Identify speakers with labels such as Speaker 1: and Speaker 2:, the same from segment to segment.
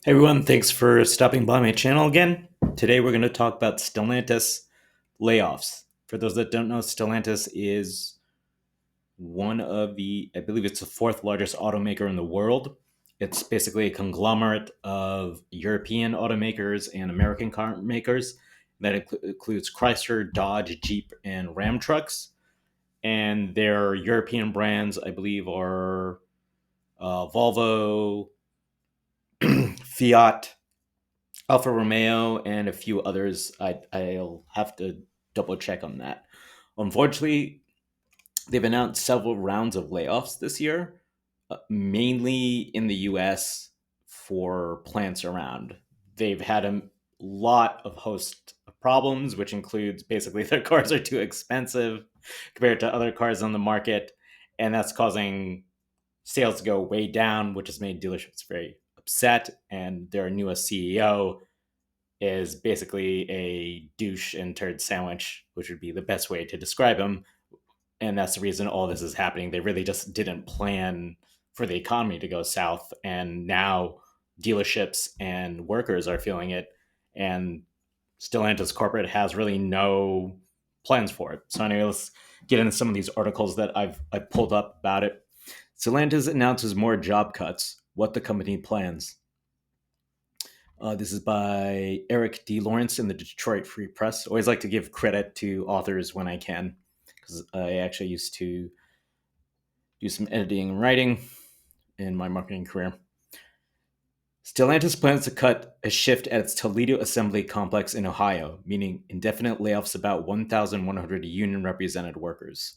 Speaker 1: Hey everyone, thanks for stopping by my channel again. Today we're going to talk about Stellantis layoffs. For those that don't know, Stellantis is one of I believe it's the fourth largest automaker in the world. It's basically a conglomerate of European automakers and American car makers. That includes Chrysler, Dodge, Jeep, and Ram trucks. And their European brands, I believe, are Volvo, Fiat, Alfa Romeo, and a few others. I'll have to double check on that. Unfortunately, they've announced several rounds of layoffs this year, mainly in the US for plants around. They've had a lot of host of problems, which includes basically their cars are too expensive compared to other cars on the market, and that's causing sales to go way down, which has made dealerships very upset. And their newest CEO is basically a douche and turd sandwich, which would be the best way to describe him. And that's the reason all this is happening. They really just didn't plan for the economy to go south. And now dealerships and workers are feeling it. And Stellantis corporate has really no plans for it. So anyway, let's get into some of these articles that I pulled up about it. Stellantis announces more job cuts. What the company plans. This is by Eric D. Lawrence in the Detroit Free Press. Always like to give credit to authors when I can, because I actually used to do some editing and writing in my marketing career. Stellantis plans to cut a shift at its Toledo assembly complex in Ohio, meaning indefinite layoffs about 1,100 union represented workers.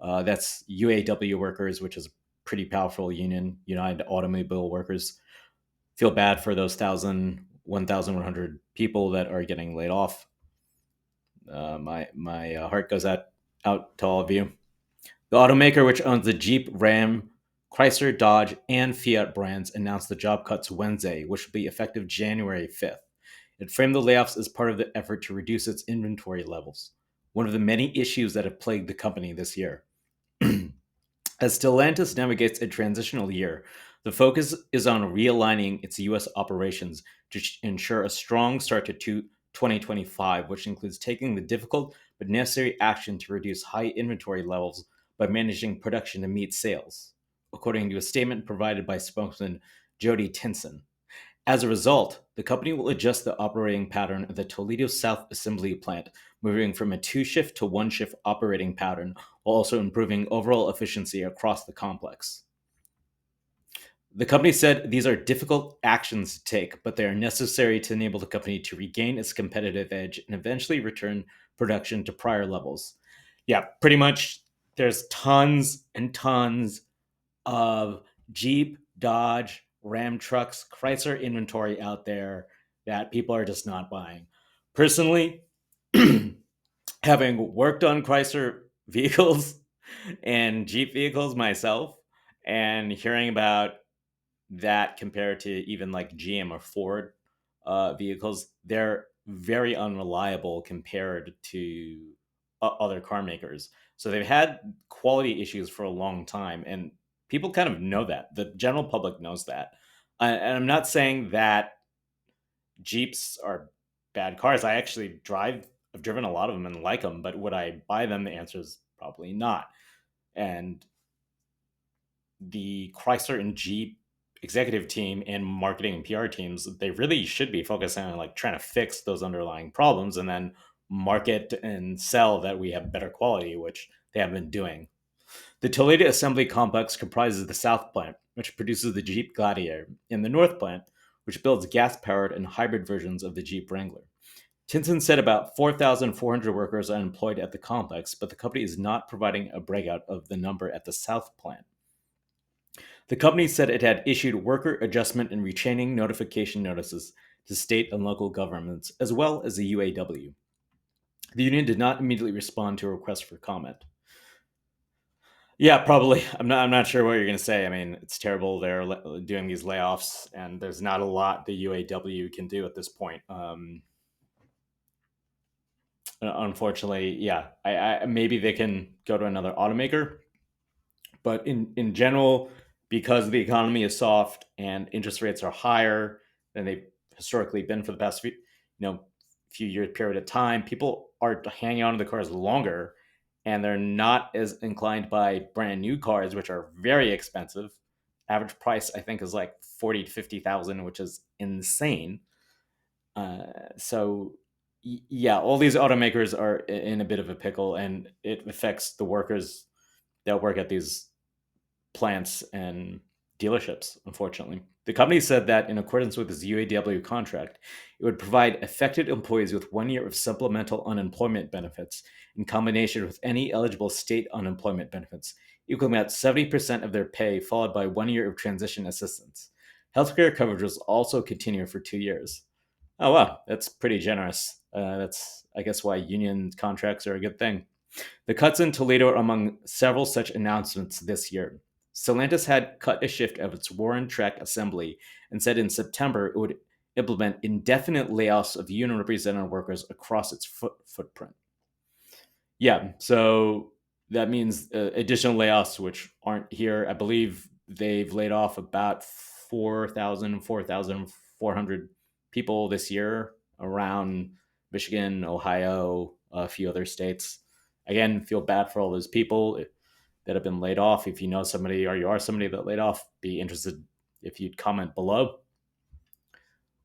Speaker 1: That's UAW workers, which is a pretty powerful union, United Automobile Workers. Feel bad for those 1,100 people that are getting laid off. My heart goes out to all of you. The automaker, which owns the Jeep, Ram, Chrysler, Dodge, and Fiat brands, announced the job cuts Wednesday, which will be effective January 5th. It framed the layoffs as part of the effort to reduce its inventory levels, one of the many issues that have plagued the company this year. As Stellantis navigates a transitional year, the focus is on realigning its U.S. operations to ensure a strong start to 2025, which includes taking the difficult but necessary action to reduce high inventory levels by managing production to meet sales, according to a statement provided by spokesman Jody Tinson. As a result, the company will adjust the operating pattern of the Toledo South assembly plant, moving from a two-shift to one-shift operating pattern, while also improving overall efficiency across the complex. The company said these are difficult actions to take, but they are necessary to enable the company to regain its competitive edge and eventually return production to prior levels. Yeah, pretty much there's tons and tons of Jeep, Dodge, Ram trucks, Chrysler inventory out there that people are just not buying. Personally, having worked on Chrysler vehicles and Jeep vehicles myself, and hearing about that compared to even like GM or Ford vehicles, they're very unreliable compared to other car makers. So they've had quality issues for a long time, and people kind of know that. The general public knows that. And I'm not saying that Jeeps are bad cars. I actually I've driven a lot of them and like them, but would I buy them? The answer is probably not. And the Chrysler and Jeep executive team and marketing and PR teams, they really should be focusing on like trying to fix those underlying problems and then market and sell that we have better quality, which they have been doing. The Toledo assembly complex comprises the South plant, which produces the Jeep Gladiator, and the North plant, which builds gas-powered and hybrid versions of the Jeep Wrangler. Tinson said about 4,400 workers are employed at the complex, but the company is not providing a breakout of the number at the South plant. The company said it had issued worker adjustment and retraining notification notices to state and local governments, as well as the UAW. The union did not immediately respond to a request for comment. Yeah, probably. I'm not sure what you're going to say. I mean, it's terrible. They're doing these layoffs, and there's not a lot the UAW can do at this point. Unfortunately, yeah. Maybe they can go to another automaker, but in general, because the economy is soft and interest rates are higher than they've historically been for the past few year period of time. People are hanging on to the cars longer, and they're not as inclined to buy brand new cars, which are very expensive. Average price I think is like 40 to 50,000, which is insane. So yeah, all these automakers are in a bit of a pickle, and it affects the workers that work at these plants and dealerships, unfortunately. The company said that in accordance with its UAW contract, it would provide affected employees with 1 year of supplemental unemployment benefits in combination with any eligible state unemployment benefits, equaling about 70% of their pay, followed by 1 year of transition assistance. Healthcare coverage will also continue for 2 years. Oh, wow, that's pretty generous. That's, I guess, why union contracts are a good thing. The cuts in Toledo are among several such announcements this year. Stellantis had cut a shift of its Warren track assembly and said in September it would implement indefinite layoffs of union represented workers across its footprint. Yeah, so that means additional layoffs, which aren't here. I believe they've laid off about 4,400 people this year around Michigan, Ohio, a few other states. Again, feel bad for all those people that have been laid off. If you know somebody or you are somebody that laid off, be interested if you'd comment below.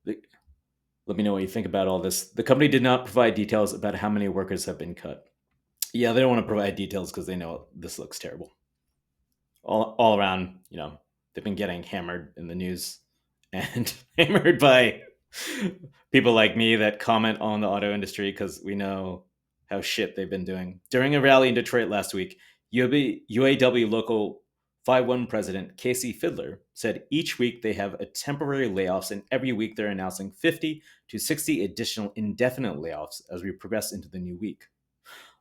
Speaker 1: Let me know what you think about all this. The company did not provide details about how many workers have been cut. Yeah, they don't want to provide details because they know this looks terrible. All around, they've been getting hammered in the news and hammered by people like me that comment on the auto industry because we know how shit they've been doing. During a rally in Detroit last week, UAW local 5-1 president Casey Fidler said each week they have a temporary layoffs, and every week they're announcing 50 to 60 additional indefinite layoffs as we progress into the new week.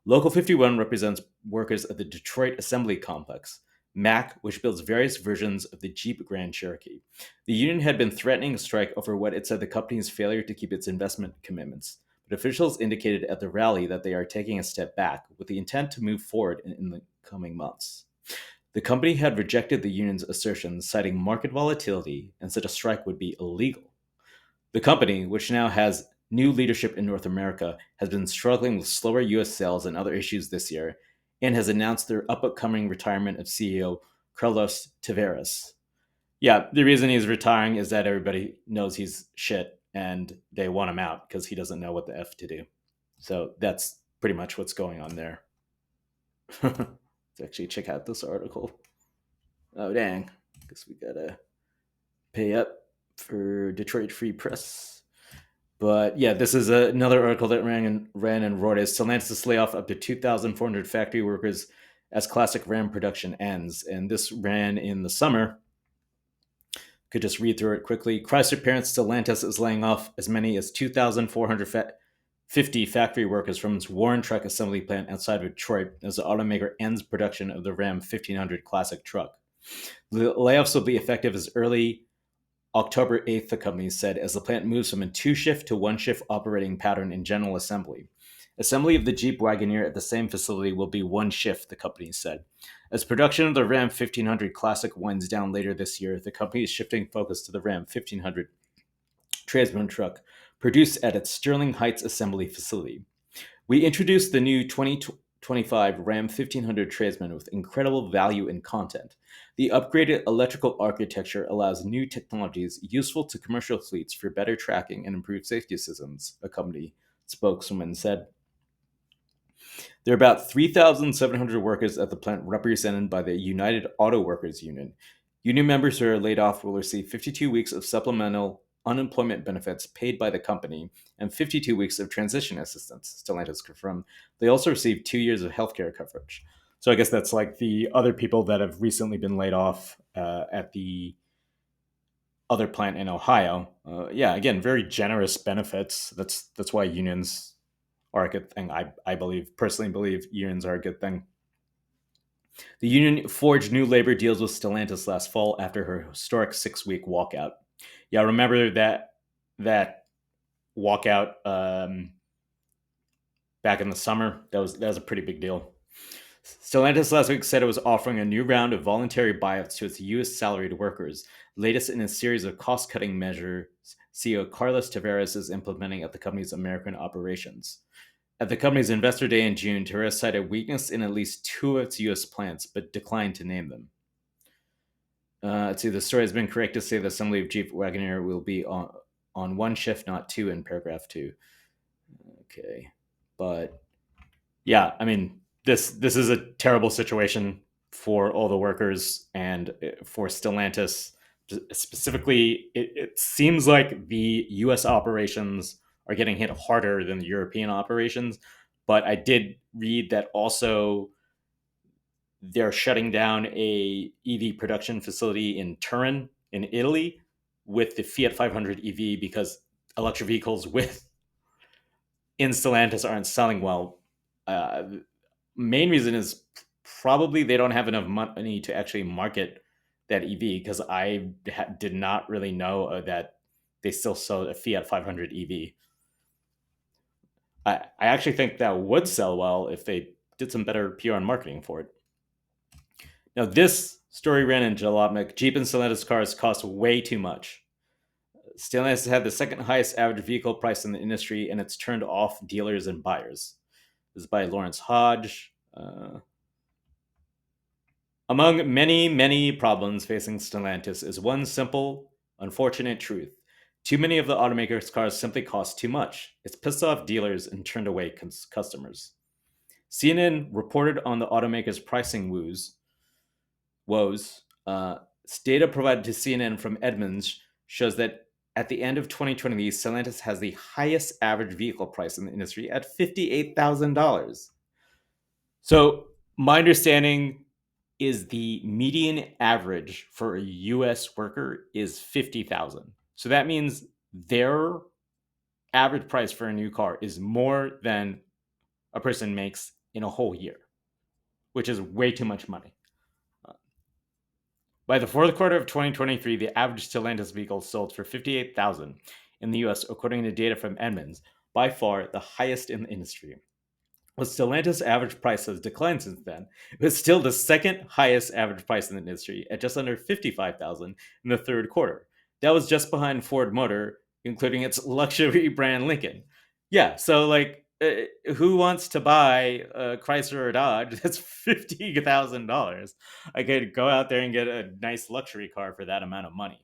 Speaker 1: Local 51 represents workers at the Detroit Assembly Complex, MAC, which builds various versions of the Jeep Grand Cherokee. The union had been threatening a strike over what it said the company's failure to keep its investment commitments, but officials indicated at the rally that they are taking a step back with the intent to move forward in the coming months. The company had rejected the union's assertions, citing market volatility, and said a strike would be illegal. The company, which now has new leadership in North America, has been struggling with slower U.S. sales and other issues this year, and has announced their upcoming retirement of CEO Carlos Tavares. Yeah, the reason he's retiring is that everybody knows he's shit and they want him out because he doesn't know what the F to do. So that's pretty much what's going on there. Let's actually check out this article. Oh, dang. Guess we gotta pay up for Detroit Free Press. But yeah, this is another article that ran and wrote as Stellantis lay off up to 2,400 factory workers as classic Ram production ends. And this ran in the summer. Could just read through it quickly. Chrysler parent Stellantis is laying off as many as 2,450 factory workers from its Warren truck assembly plant outside of Detroit as the automaker ends production of the Ram 1500 classic truck. The layoffs will be effective as early October 8th, the company said, as the plant moves from a 2-shift to 1-shift operating pattern in general assembly. Assembly of the Jeep Wagoneer at the same facility will be 1 shift, the company said. As production of the Ram 1500 Classic winds down later this year, the company is shifting focus to the Ram 1500 tradesman truck produced at its Sterling Heights assembly facility. We introduced the new 2025 Ram 1500 tradesman with incredible value and content. The upgraded electrical architecture allows new technologies useful to commercial fleets for better tracking and improved safety systems, a company spokeswoman said. There are about 3,700 workers at the plant represented by the United Auto Workers Union. Union members who are laid off will receive 52 weeks of supplemental unemployment benefits paid by the company and 52 weeks of transition assistance, Stellantis confirmed. They also receive 2 years of healthcare coverage. So I guess that's like the other people that have recently been laid off at the other plant in Ohio. Yeah, again, very generous benefits. That's why unions are a good thing. I personally believe unions are a good thing. The union forged new labor deals with Stellantis last fall after her historic 6-week walkout. Yeah, remember that walkout back in the summer? That was a pretty big deal. Stellantis last week said it was offering a new round of voluntary buyouts to its U.S. salaried workers, latest in a series of cost-cutting measures CEO Carlos Tavares is implementing at the company's American operations. At the company's investor day in June, Tavares cited weakness in at least two of its U.S. plants, but declined to name them. Let's see, the story has been correct to say the assembly of Jeep Wagoneer will be on one shift, not two, in paragraph 2. Okay, but yeah, I mean, this is a terrible situation for all the workers and for Stellantis specifically. It seems like the U.S. operations are getting hit harder than the European operations, but I did read that also they're shutting down a EV production facility in Turin in Italy with the Fiat 500 EV because electric vehicles with in Stellantis aren't selling well. Uh, Main reason is probably they don't have enough money to actually market that EV because I did not really know that they still sell a Fiat 500 EV. I actually think that would sell well if they did some better PR and marketing for it. Now, this story ran in Jalopnik. Jeep and Stellantis cars cost way too much. Stellantis had the second highest average vehicle price in the industry, and it's turned off dealers and buyers. This is by Lawrence Hodge. Among many, many problems facing Stellantis is one simple, unfortunate truth. Too many of the automaker's cars simply cost too much. It's pissed off dealers and turned away customers. CNN reported on the automaker's pricing woes. Data provided to CNN from Edmunds shows that at the end of 2020, Stellantis has the highest average vehicle price in the industry at $58,000. So, my understanding is the median average for a US worker is 50,000. So that means their average price for a new car is more than a person makes in a whole year, which is way too much money. By the fourth quarter of 2023, the average Stellantis vehicle sold for 58,000 in the US, according to data from Edmunds, by far the highest in the industry. While Stellantis' average price has declined since then, it was still the second highest average price in the industry at just under 55,000 in the third quarter. That was just behind Ford Motor, including its luxury brand Lincoln. Yeah, so like, who wants to buy a Chrysler or Dodge that's $50,000? I could go out there and get a nice luxury car for that amount of money.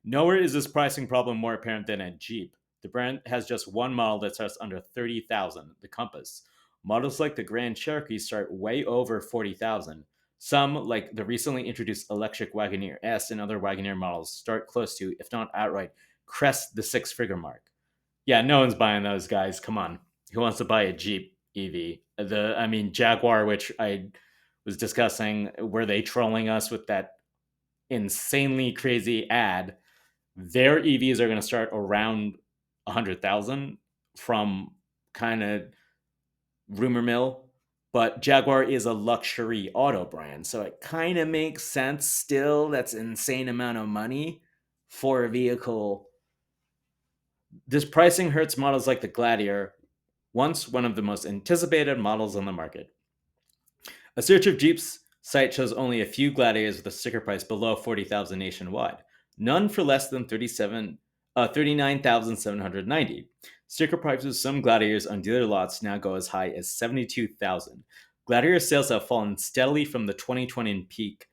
Speaker 1: Nowhere is this pricing problem more apparent than at Jeep. The brand has just one model that starts under 30,000, the Compass. Models like the Grand Cherokee start way over 40,000. Some, like the recently introduced electric Wagoneer S and other Wagoneer models, start close to, if not outright, crest the six-figure mark. Yeah, no one's buying those guys. Come on. Who wants to buy a Jeep EV? Jaguar, which I was discussing, were they trolling us with that insanely crazy ad? Their EVs are going to start around 100,000 from kind of rumor mill, but Jaguar is a luxury auto brand, so it kind of makes sense still. That's an insane amount of money for a vehicle. This pricing hurts models like the Gladiator, once one of the most anticipated models on the market. A search of Jeep's site shows only a few Gladiators with a sticker price below 40,000 nationwide. None for less than 39,790. Sticker prices of some Gladiators on dealer lots now go as high as 72,000. Gladiator sales have fallen steadily from the 2020 peak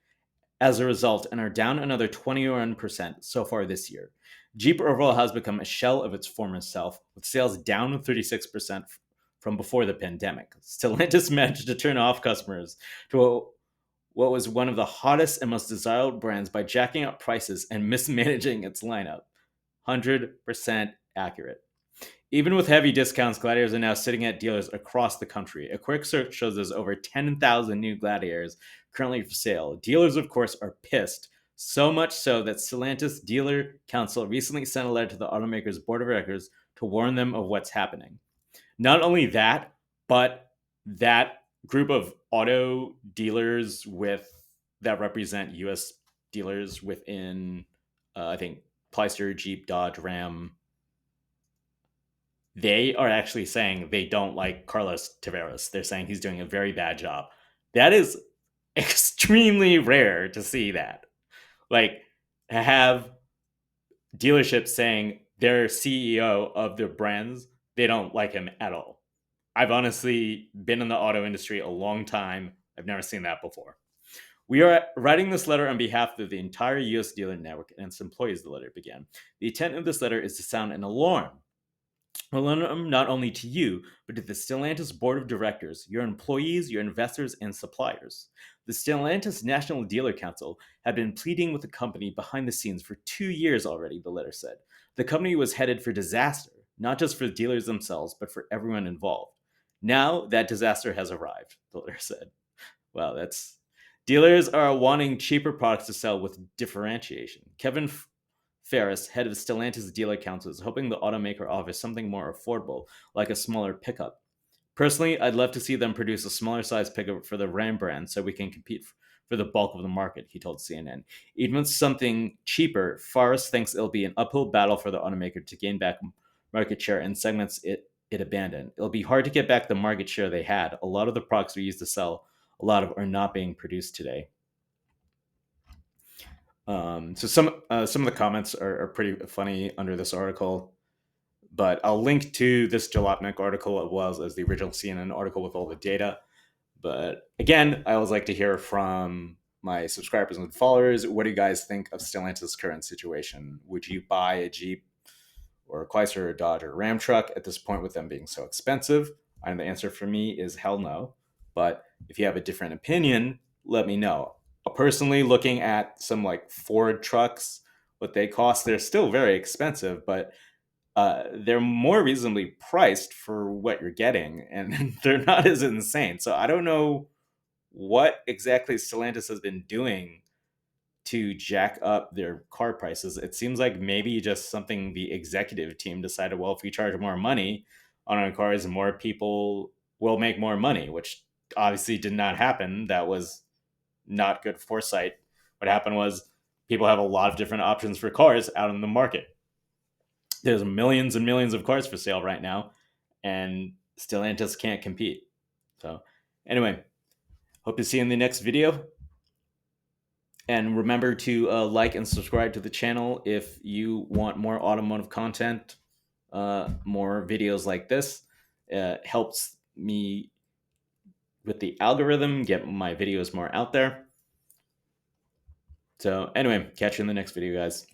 Speaker 1: as a result and are down another 21% so far this year. Jeep overall has become a shell of its former self, with sales down 36% from before the pandemic. Stellantis managed to turn off customers to what was one of the hottest and most desirable brands by jacking up prices and mismanaging its lineup. 100% accurate. Even with heavy discounts, Gladiators are now sitting at dealers across the country. A quick search shows there's over 10,000 new Gladiators currently for sale. Dealers, of course, are pissed, so much so that Stellantis Dealer Council recently sent a letter to the automaker's board of directors to warn them of what's happening. Not only that, but that group of auto dealers that represent U.S. dealers within, I think, Chrysler, Jeep, Dodge, Ram, they are actually saying they don't like Carlos Tavares. They're saying he's doing a very bad job. That is extremely rare to see that. Like, have dealerships saying their CEO of their brands, they don't like him at all. I've honestly been in the auto industry a long time. I've never seen that before. We are writing this letter on behalf of the entire U.S. dealer network and its employees, the letter began. The intent of this letter is to sound an alarm not only to you, but to the Stellantis board of directors, your employees, your investors, and suppliers. The Stellantis National Dealer Council had been pleading with the company behind the scenes for 2 years already, the letter said. The company was headed for disaster, not just for the dealers themselves, but for everyone involved. Now that disaster has arrived, the letter said. Wow, that's. Dealers are wanting cheaper products to sell with differentiation. Kevin Ferris, head of Stellantis Dealer Council, is hoping the automaker offers something more affordable, like a smaller pickup. Personally, I'd love to see them produce a smaller size pickup for the Ram brand so we can compete for the bulk of the market, he told CNN. Even with something cheaper, Forrest thinks it'll be an uphill battle for the automaker to gain back market share in segments it abandoned. It'll be hard to get back the market share they had. A lot of the products we used to sell, a lot of are not being produced today. So some of the comments are pretty funny under this article, but I'll link to this Jalopnik article as well as the original CNN article with all the data. But again, I always like to hear from my subscribers and followers. What do you guys think of Stellantis' current situation? Would you buy a Jeep or a Chrysler or a Dodge or a Ram truck at this point with them being so expensive? And the answer for me is hell no. But if you have a different opinion, let me know. Personally, looking at some like Ford trucks, what they cost, they're still very expensive, but they're more reasonably priced for what you're getting, and they're not as insane. So I don't know what exactly Stellantis has been doing to jack up their car prices. It seems like maybe just something the executive team decided, well, if we charge more money on our cars, more people will make more money, which obviously did not happen. That was not good foresight. What happened was people have a lot of different options for cars out in the market. There's millions and millions of cars for sale right now, and Stellantis can't compete. So, anyway, hope to see you in the next video. And remember to like and subscribe to the channel if you want more automotive content, more videos like this. Helps me with the algorithm, get my videos more out there. So anyway, catch you in the next video, guys.